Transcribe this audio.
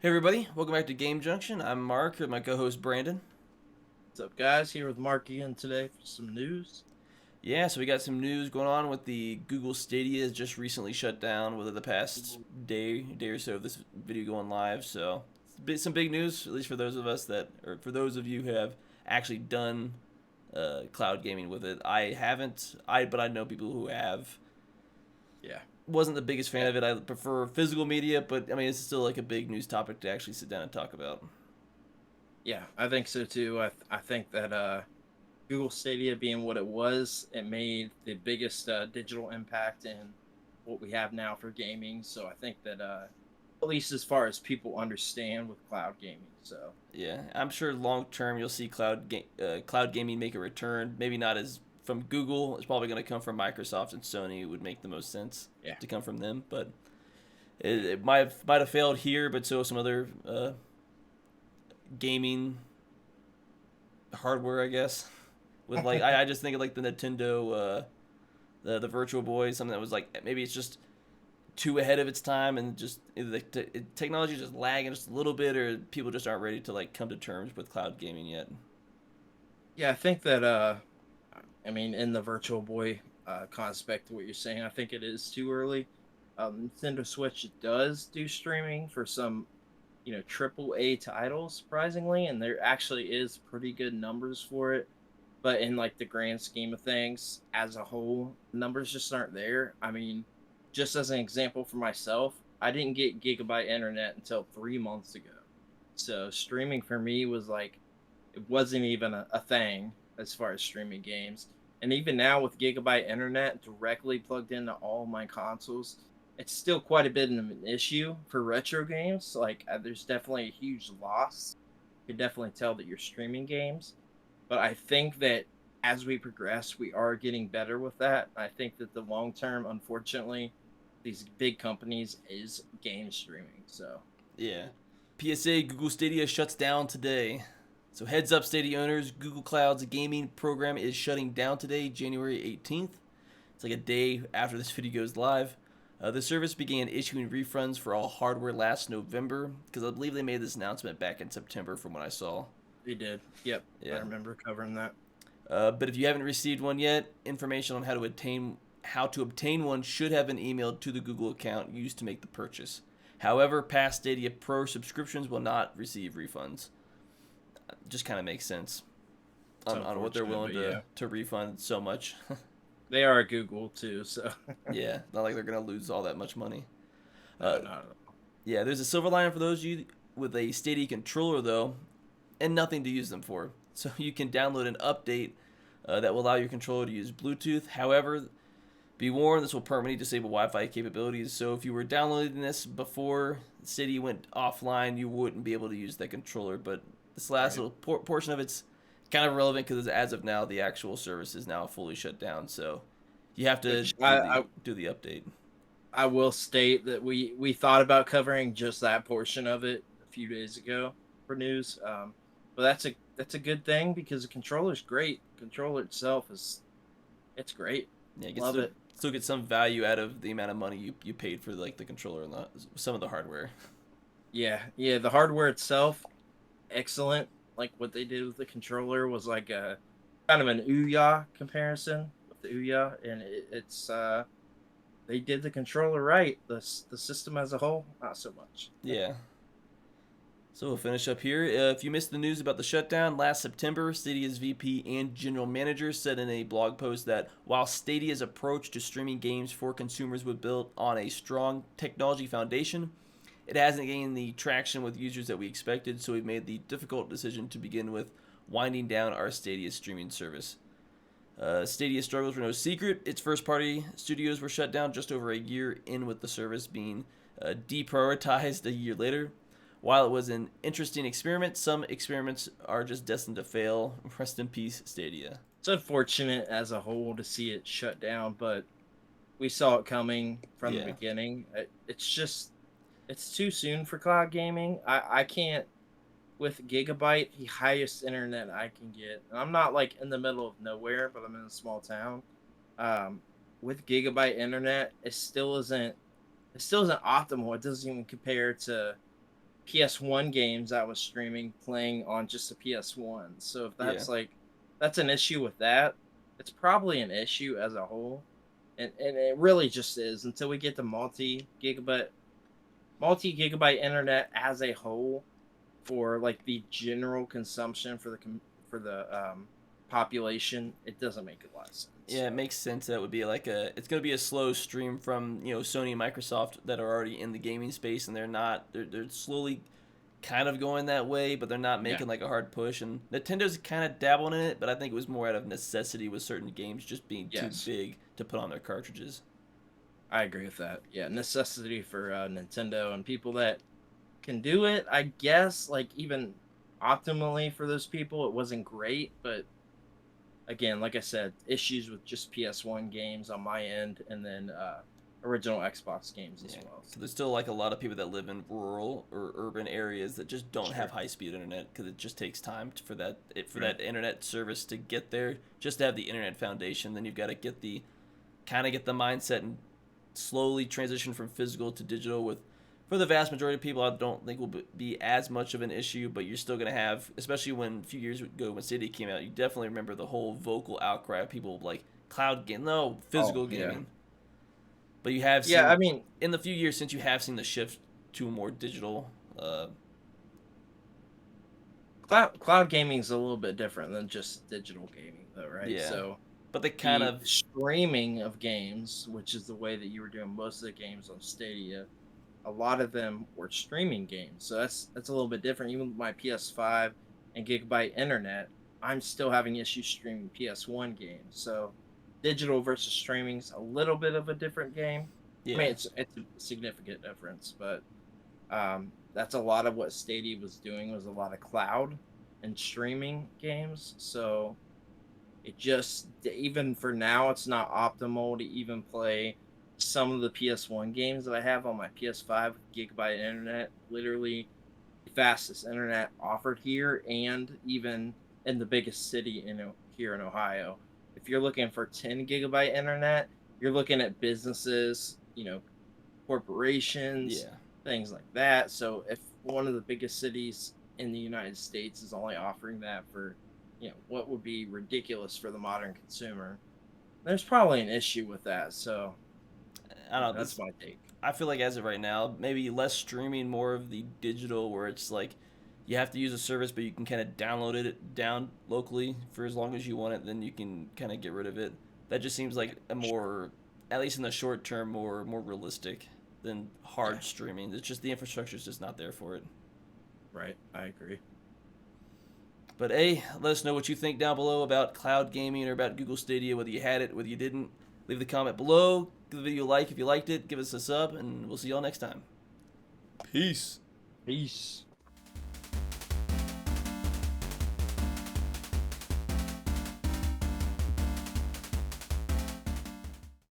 Hey everybody, welcome back to Game Junction. I'm Mark with my co-host Brandon. What's up, guys? Here with Mark again today for some news. Yeah, so we got some news going on with the Google Stadia has just recently shut down within the past day or so of this video going live. So some big news, at least for those of us that, or for those of you who have actually done cloud gaming with it. I haven't, but I know people who have. Yeah, Wasn't the biggest fan yeah, of it. I prefer physical media, but I mean it's still like a big news topic to actually sit down and talk about. yeah. I think so too. I think that Google Stadia being what it was, it made the biggest digital impact in what we have now for gaming. So I think that at least as far as people understand with cloud gaming. So Yeah, I'm sure long term you'll see cloud gaming make a return. Maybe not as from Google. It's probably going to come from Microsoft and Sony. It would make the most sense yeah, to come from them, but it might have failed here. But so some other gaming hardware, I guess. With like, I just think of like the Nintendo, the Virtual Boy, something that was like maybe it's just too ahead of its time and just the technology just lagging just a little bit, or people just aren't ready to like come to terms with cloud gaming yet. yeah. I think that I mean, in the Virtual Boy concept, what you're saying, I think it is too early. Nintendo Switch does do streaming for some triple A titles, surprisingly, and there actually is pretty good numbers for it. But in like the grand scheme of things, as a whole, numbers just aren't there. I mean, just as an example for myself, I didn't get gigabyte internet until 3 months ago. So streaming for me was like it wasn't even a thing as far as streaming games. And even now with gigabyte internet directly plugged into all my consoles, it's still quite a bit of an issue for retro games. Like there's definitely a huge loss. You can definitely tell that you're streaming games, but I think that as we progress, we are getting better with that. I think that the long term, unfortunately, these big companies is game streaming. So Yeah. PSA Google Stadia shuts down today. So heads up, Stadia owners, Google Cloud's gaming program is shutting down today, January 18th. It's like a day after this video goes live. The service began issuing refunds for all hardware last November, because I believe they made this announcement back in September from what I saw. they did. Yep, I Yeah. remember covering that. But if you haven't received one yet, information on how to obtain one should have been emailed to the Google account used to make the purchase. However, past Stadia Pro subscriptions will not receive refunds. Just kind of makes sense It's on what they're unfortunate, willing but to, yeah, to refund so much. they are Google too. So Yeah, not like they're going to lose all that much money. no, Uh, not at all. yeah, there's a silver lining for those of you with a Stadia controller, though, and nothing to use them for. So you can download an update that will allow your controller to use Bluetooth. However, be warned, this will permanently disable Wi-Fi capabilities. So if you were downloading this before Stadia went offline, you wouldn't be able to use that controller. But this last Right. little portion of it's kind of relevant because as of now, the actual service is now fully shut down. So you have to Which do I, the I do the update. I will state that we thought about covering just that portion of it a few days ago for news. But that's a good thing because the controller's great. The controller itself is it's great. Yeah, you can Love still it. still get some value out of the amount of money you paid for like the controller and some of the hardware. Yeah, yeah. The hardware itself, excellent. Like what they did with the controller was like a kind of an Ouya comparison with the Ouya, and it's they did the controller right. The system as a whole, not so much. Yeah. So we'll finish up here. If you missed the news about the shutdown, last September, Stadia's VP and general manager said in a blog post that while Stadia's approach to streaming games for consumers was built on a strong technology foundation, it hasn't gained the traction with users that we expected, so we've made the difficult decision to begin with winding down our Stadia streaming service. Stadia struggles were no secret. Its first party studios were shut down just over a year in, with the service being deprioritized a year later. While it was an interesting experiment, some experiments are just destined to fail. Rest in peace, Stadia. It's unfortunate as a whole to see it shut down, but we saw it coming from the Yeah. beginning. It's just it's too soon for cloud gaming. I can't with gigabyte the highest internet I can get. And I'm not like in the middle of nowhere, but I'm in a small town. Um, with gigabyte internet, it still isn't optimal. It doesn't even compare to PS1 games I was streaming playing on just a PS1. So if Yeah. that's an issue with that, it's probably an issue as a whole. And it really just is until we get to multi-gigabyte internet as a whole for like the general consumption for the population, it doesn't make a lot of sense. Yeah, it So makes sense. That would be like it's going to be a slow stream from, Sony and Microsoft that are already in the gaming space, and they're slowly kind of going that way, but they're not yeah, making like a hard push. And Nintendo's kind of dabbling in it, but I think it was more out of necessity with certain games just being too yes, big to put on their cartridges. I agree with that. Yeah, necessity for Nintendo and people that can do it. I guess like even optimally for those people, it wasn't great, but again, like I said, issues with just PS1 games on my end, and then original Xbox games as Yeah, well. so there's still like a lot of people that live in rural or urban areas that just don't have Sure. high speed internet because it just takes time for Right. that internet service to get there. Just to have the internet foundation, then you've got to get the mindset and slowly transition from physical to digital. With for the vast majority of people, I don't think will be as much of an issue, but you're still gonna have, especially when a few years ago when Stadia came out, you definitely remember the whole vocal outcry of people like cloud game, no Oh physical yeah. gaming. But you have Yeah, I seen mean, in the few years since you have seen the shift to a more digital. cloud gaming is a little bit different than just digital gaming, though, right? Yeah, So but they kind the of streaming of games, which is the way that you were doing most of the games on Stadia, a lot of them were streaming games. So that's a little bit different. Even with my PS5 and gigabyte internet, I'm still having issues streaming PS1 games. So digital versus streaming is a little bit of a different game. I mean, yeah. it's a significant difference, but that's a lot of what Stadia was doing was a lot of cloud and streaming games. So it just even for now, it's not optimal to even play some of the PS1 games that I have on my PS5 with gigabyte internet. Literally the fastest internet offered here, and even in the biggest city here in Ohio. If you're looking for 10 gigabyte internet, you're looking at businesses, corporations, Yeah. things like that. So if one of the biggest cities in the United States is only offering that for, what would be ridiculous for the modern consumer, there's probably an issue with that. So, I don't know. that's This my take. I feel like as of right now, maybe less streaming, more of the digital, where it's like you have to use a service, but you can kind of download it down locally for as long as you want it. Then you can kind of get rid of it. That just seems Yeah, like a sure. more, at least in the short term, more realistic than Yeah, hard streaming. It's just the infrastructure is just not there for it. right. I agree. But hey, let us know what you think down below about cloud gaming or about Google Stadia, whether you had it, whether you didn't. Leave the comment below. Give the video a like if you liked it. Give us a sub, and we'll see y'all next time. Peace. Peace.